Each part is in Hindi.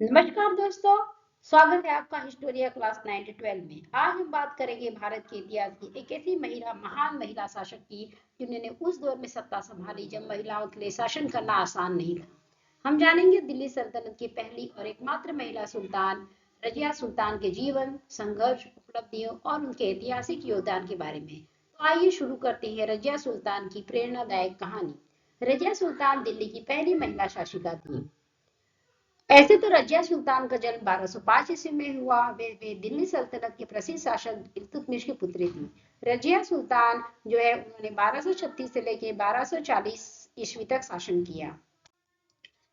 नमस्कार दोस्तों। स्वागत है आपका हिस्टोरिया क्लास 9 12 में। आज हम बात करेंगे भारत के इतिहास की एक ऐसी महिला, महान महिला शासक की जिन्होंने उस दौर में सत्ता संभाली जब महिलाओं के लिए शासन करना आसान नहीं था। हम जानेंगे दिल्ली सल्तनत की पहली और एकमात्र महिला सुल्तान रजिया सुल्तान के जीवन, संघर्ष, उपलब्धियों और उनके ऐतिहासिक योगदान के बारे में। तो आइए शुरू करते हैं रजिया सुल्तान की प्रेरणादायक कहानी। रजिया सुल्तान दिल्ली की पहली महिला शासिका थी। ऐसे तो रजिया सुल्तान का जन्म 1205 ईस्वी में हुआ। वे दिल्ली सल्तनत के प्रसिद्ध शासक इल्तुतमिश की पुत्री थी। रजिया सुल्तान जो है उन्होंने 1236 से लेकर 1240 ईस्वी तक शासन किया।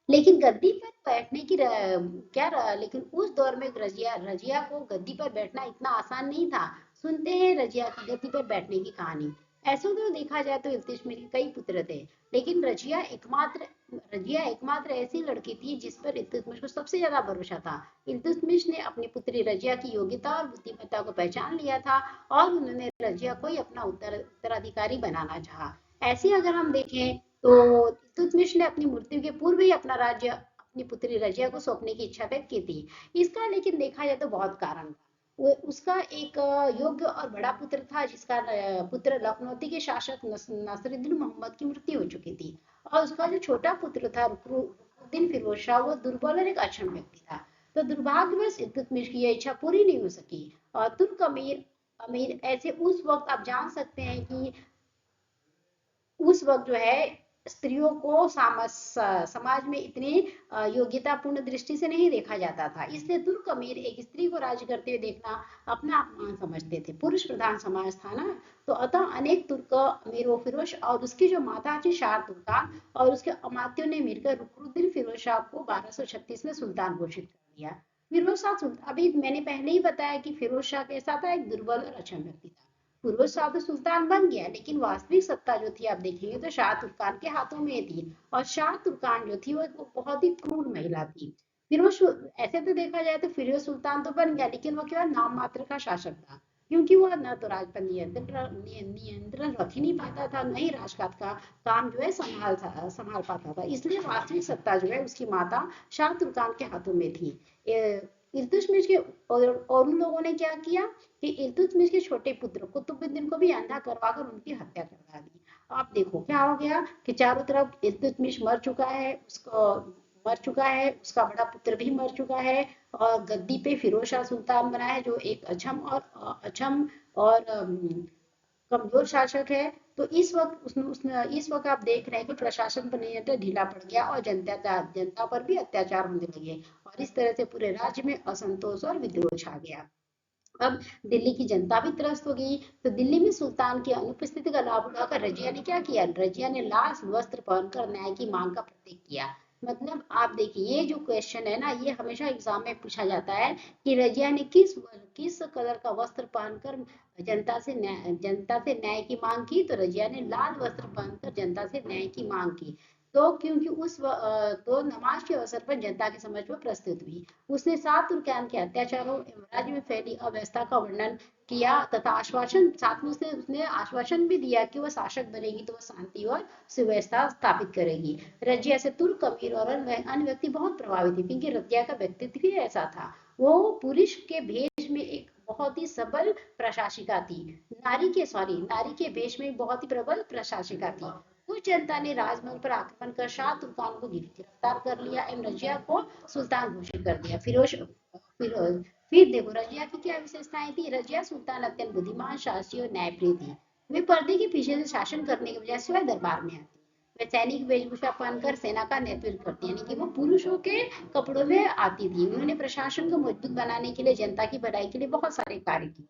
लेकिन गद्दी पर बैठने की लेकिन उस दौर में रजिया रजिया को गद्दी पर बैठना इतना आसान नहीं था। सुनते हैं रजिया की गद्दी पर बैठने की कहानी। ऐसे तो देखा जाए तो इल्तुतमिश के कई पुत्र थे, लेकिन रजिया एकमात्र ऐसी लड़की थी जिस पर इल्तुतमिश को सबसे ज्यादा भरोसा था। इल्तुतमिश ने अपनी पुत्री रजिया की योग्यता और बुद्धिमत्ता को पहचान लिया था और उन्होंने रजिया को ही अपना उत्तराधिकारी बनाना चाहा। ऐसे अगर हम देखें तो इल्तुतमिश ने अपनी मृत्यु के पूर्व ही अपना राज्य अपनी पुत्री रजिया को सौंपने की इच्छा व्यक्त की थी। इसका लेकिन देखा जाए तो बहुत कारण था। वो उसका एक योग्य और बड़ा पुत्र था जिसका पुत्र लखनौती के शासक नसरुद्दीन मोहम्मद की मृत्यु हो चुकी थी। और उसका जो छोटा पुत्र था रुकनुद्दीन फिरोज शाह, वो दुर्बल और एक अक्षम व्यक्ति था। तो दुर्भाग्यवश इल्तुतमिश की यह इच्छा पूरी नहीं हो सकी। और तुर्क अमीर अमीर ऐसे उस वक्त आप जान सकते हैं कि उस वक्त जो है स्त्रियों को समाज में इतनी योग्यतापूर्ण दृष्टि से नहीं देखा जाता था। इसलिए तुर्क अमीर एक स्त्री को राज करते हुए देखना अपना अपमान समझते थे। पुरुष प्रधान समाज था ना। तो अतः अनेक तुर्क अमीरों, फिरोज और उसकी जो माता थी शाह तुर्कान और उसके अमात्यों ने मिलकर रुकनुद्दीन फिरोज शाह को 1236 में सुल्तान घोषित कर दिया। फिरोज शाह सुल्तान, अभी मैंने पहले ही बताया कि फिरोज शाह कैसा था, एक दुर्बल और अक्षम व्यक्ति था। फिरोज शाह तो सुल्तान बन गया, लेकिन वास्तविक सत्ता जो थी आप देखेंगे तो शाह तुर्कान के हाथों में थी। और शाह तुर्कान जो थी वो एक बहुत ही क्रूर महिला थी। फिरोज ऐसे तो देखा जाए तो फिरोज सुल्तान तो बन गया, लेकिन वो केवल नाम मात्र का शासक था। क्योंकि वो न तो राज पर नियंत्रण रख ही नहीं पाता था, न ही राजकाज का काम जो है संभाल पाता था। इसलिए वास्तविक सत्ता जो है उसकी माता शाह तुर्कान के हाथों में थी। इल्तुतमिश के और उन लोगों ने क्या किया कि इल्तुतमिश के छोटे पुत्र कुतुबुद्दीन को भी अंधा करवाकर उनकी हत्या करवा दी। आप देखो क्या हो गया कि चारों तरफ इल्तुतमिश मर चुका है, उसका बड़ा पुत्र भी मर चुका है और गद्दी पे फिरोज शाह सुल्तान बना है जो एक अक्षम और कमजोर शासक है। तो इस वक्त आप देख रहे हैं कि प्रशासन पर नियंत्रण ढीला पड़ गया और जनता पर भी अत्याचार होने लगे और इस तरह से पूरे राज्य में असंतोष और विद्रोह छा गया। अब दिल्ली की जनता भी त्रस्त हो गई। तो दिल्ली में सुल्तान की अनुपस्थिति का लाभ उठाकर रजिया ने क्या किया, रजिया ने लाल वस्त्र पहनकर न्याय की मांग का प्रतीक किया। मतलब आप देखिए ये जो क्वेश्चन है ना, ये हमेशा एग्जाम में पूछा जाता है कि रजिया ने किस कलर का वस्त्र पहनकर जनता से न्याय की मांग की। तो रजिया ने लाल वस्त्र पहनकर जनता से न्याय की मांग की। तो क्योंकि तो नमाज के अवसर पर जनता की समझ में प्रस्तुत हुई। उसने सात तुर्कान के अत्याचारों एवं राज्य में फैली अव्यवस्था का वर्णन किया तथा आश्वासन साथ में उसने आश्वासन भी दिया कि वह शासक बनेगी तो वह शांति और सुव्यवस्था स्थापित करेगी। रजिया से तुर्क अमीर और अन्य व्यक्ति बहुत प्रभावित थे, क्योंकि रजिया का व्यक्तित्व ही ऐसा था। वो पुरुष के भेष में एक बहुत ही सबल प्रशासिका थी। नारी के भेष में बहुत ही प्रबल प्रशासिका थी। कुछ जनता ने राजमहल पर आक्रमण कर शाह तुर्कान को गिरफ्तार कर लिया एवं रजिया को सुल्तान घोषित कर दिया। फिरोज फिर देखो रजिया की क्या विशेषताएं थी। रजिया सुल्तान अत्यंत बुद्धिमान, साहसी और न्यायप्रिय थी। वे पर्दे के पीछे से शासन करने के बजाय स्वयं दरबार में आती। वे सैनिक वेशभूषा पहनकर सेना का नेतृत्व करती, यानी कि वो पुरुषों के कपड़ों में आती थी। उन्होंने प्रशासन को मजबूत बनाने के लिए, जनता की भलाई के लिए बहुत सारे कार्य किए।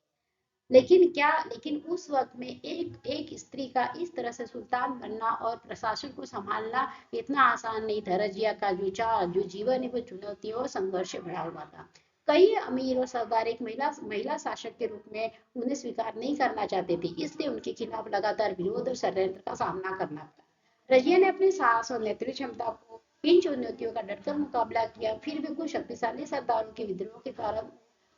लेकिन उस वक्त में एक एक स्त्री का इस तरह से सुल्तान बनना और प्रशासन को संभालना इतना आसान नहीं था। रजिया का जो जीवन है वो चुनौतियों और संघर्ष से भरा हुआ था। कई अमीर और सरदार एक महिला शासक के रूप में उन्हें स्वीकार नहीं करना चाहते थे, इसलिए उनके खिलाफ लगातार विरोध और षड्यंत्र का सामना करना पड़ा। रजिया ने अपने साहस और नेतृत्व क्षमता को इन चुनौतियों का डटकर मुकाबला किया। फिर भी कुछ शक्तिशाली सरदारों के विद्रोह के कारण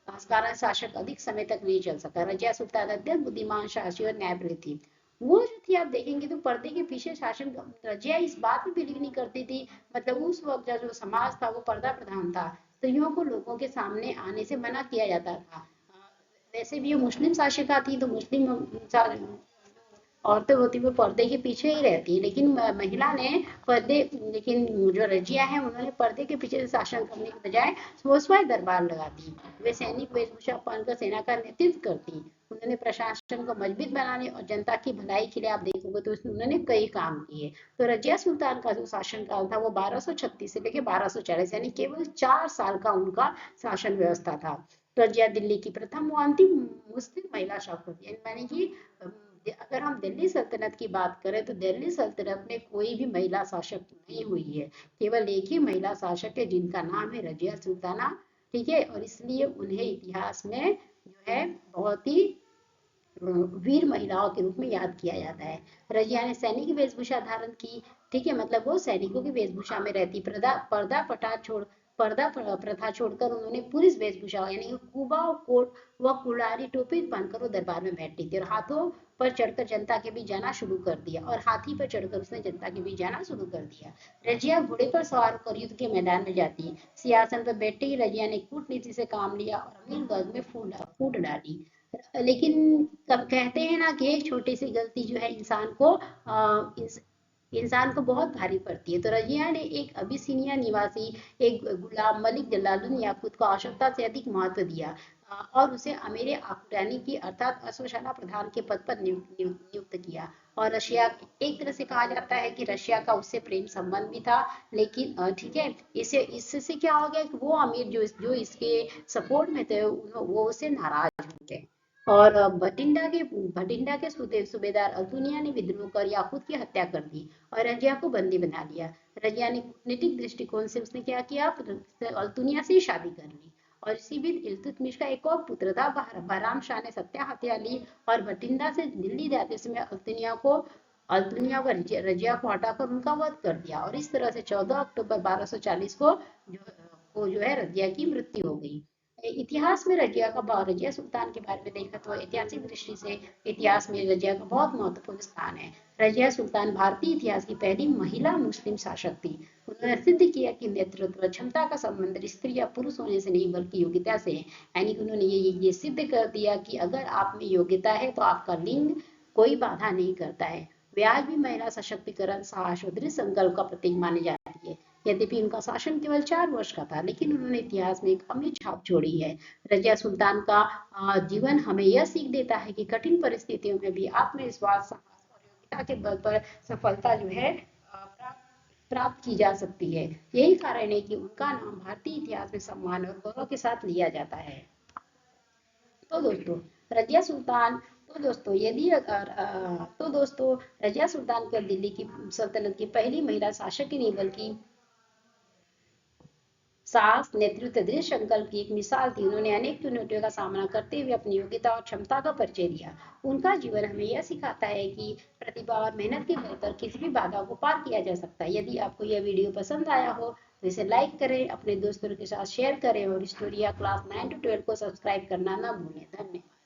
शासक अधिक समय तक नहीं चल सका। रजिया सुल्तान अत्यंत बुद्धिमान, साहसी और न्यायप्रिय थी। वो जो थी आप देखेंगे तो पर्दे के पीछे शासन, रजिया इस बात में बिलीव नहीं करती थी। मतलब उस वक्त का जो समाज था वो पर्दा प्रधान था। स्त्रियों को लोगों के सामने आने से मना किया जाता था। वैसे भी ये मुस्लिम शासिका थी, तो मुस्लिम औरतें होती वो पर्दे के पीछे ही रहती है, लेकिन महिला ने पर्दे लेकिन जो रजिया है उन्होंने पर्दे के पीछे से शासन करने के बजाय स्वयं दरबार लगाती। वे सैनिक वेशभूषा पहनकर सेना का नेतृत्व करती। उन्होंने प्रशासन को मजबूत बनाने और जनता की भलाई के लिए आप देखोगे तो उन्होंने कई काम किए। तो रजिया सुल्तान का जो शासन काल था वो 1236 से लेकर 1240 यानी केवल 4 साल का उनका शासन व्यवस्था था। रजिया दिल्ली की प्रथम व अंतिम मुस्लिम महिला शासक थी। यानी कि अगर हम दिल्ली सल्तनत की बात करें तो दिल्ली सल्तनत में कोई भी महिला शासक नहीं हुई है। केवल एक ही महिला शासक है जिनका नाम है रजिया सुल्ताना। ठीक है, और इसलिए उन्हें इतिहास में जो है बहुत ही वीर महिलाओं के रूप में याद किया जाता है। रजिया ने सैनिक वेशभूषा धारण की। ठीक है, मतलब वो सैनिकों की वेशभूषा में रहती। पर्दा प्रथा छोड़कर उन्होंने पुरुष वेशभूषा यानी कुबा कोट व कुलारी टोपी पहनकर वो दरबार में बैठती थी और हाथों पर चढ़कर जनता के बीच जाना शुरू कर दिया। और हाथी पर चढ़कर उसने जनता के बीच जाना शुरू कर दिया। रजिया घोड़े पर सवार होकर युद्ध के मैदान में जाती। सिंहासन पर बैठते ही रजिया ने कूटनीति से काम लिया और अमीर वर्ग में फूट डाली। लेकिन कब कहते हैं ना कि एक छोटी सी गलती जो है इंसान को बहुत भारी पड़ती है। तो रजिया ने एक अबिसिनिया निवासी एक गुलाम मलिक जलालुद्दीन याकूत को आवश्यकता से अधिक महत्व दिया और उसे अमीर आकुरानी की अर्थात अश्वशाला प्रधान के पद पर नियुक्त किया। और रशिया एक तरह से कहा जाता है कि रशिया का उससे प्रेम संबंध भी था। लेकिन ठीक है, इसे इससे क्या हो गया कि वो अमीर जो इसके सपोर्ट में थे वो उससे नाराज हो गए। और भटिंडा के सूबेदार अल्तुनिया ने विद्रोह कर याकूत की हत्या कर दी और रजिया को बंदी बना लिया। रजिया ने कूटनीतिक दृष्टिकोण से उसने क्या किया, अल्तुनिया से शादी कर ली। और इसी बीच इल्तुतमिश का एक और पुत्र था बहराम शाह ने हत्या ली और भटिंडा से दिल्ली जाते समय अल्तुनिया व रजिया को हटाकर उनका वध कर दिया। और इस तरह से 14 अक्टूबर 1240 जो है रजिया की मृत्यु हो गई। इतिहास में रजिया सुल्तान के बारे में देखा तो ऐतिहासिक दृष्टि से इतिहास में रजिया का बहुत महत्वपूर्ण स्थान है। रजिया सुल्तान भारतीय इतिहास की पहली महिला मुस्लिम शासक थी। उन्होंने सिद्ध किया कि नेतृत्व क्षमता का संबंध स्त्री या पुरुष होने से नहीं बल्कि योग्यता से है। यानी कि उन्होंने ये सिद्ध कर दिया कि अगर आप में योग्यता है तो आपका लिंग कोई बाधा नहीं करता है। वे आज भी महिला सशक्तिकरण साहस और दृढ़ संकल्प का प्रतीक माने जाती है। यद्यपि उनका शासन केवल 4 वर्ष का था, लेकिन उन्होंने इतिहास में एक अमिट छाप छोड़ी है। रजिया सुल्तान का जीवन हमें यह सीख देता है कि कठिन परिस्थितियों में भी आत्मविश्वास, साहस और योग्यता के बल पर सफलता जो है प्राप्त की जा सकती है। यही कारण है कि उनका नाम भारतीय इतिहास में सम्मान और गौरव के साथ लिया जाता है। तो दोस्तों रजिया सुल्तान तो दोस्तों यदि अगर तो दोस्तों रजिया सुल्तान कर दिल्ली की सल्तनत की पहली महिला शासक ही नहीं बल्कि साहस, नेतृत्व, दृढ़ संकल्प की एक मिसाल थी। उन्होंने अनेक चुनौतियों का सामना करते हुए अपनी योग्यता और क्षमता का परिचय दिया। उनका जीवन हमें यह सिखाता है कि प्रतिभा और मेहनत के बल पर किसी भी बाधा को पार किया जा सकता है। यदि आपको यह वीडियो पसंद आया हो तो इसे लाइक करें, अपने दोस्तों के साथ शेयर करें और स्टोरिया क्लास 9 to 12 को सब्सक्राइब करना ना भूलें। धन्यवाद।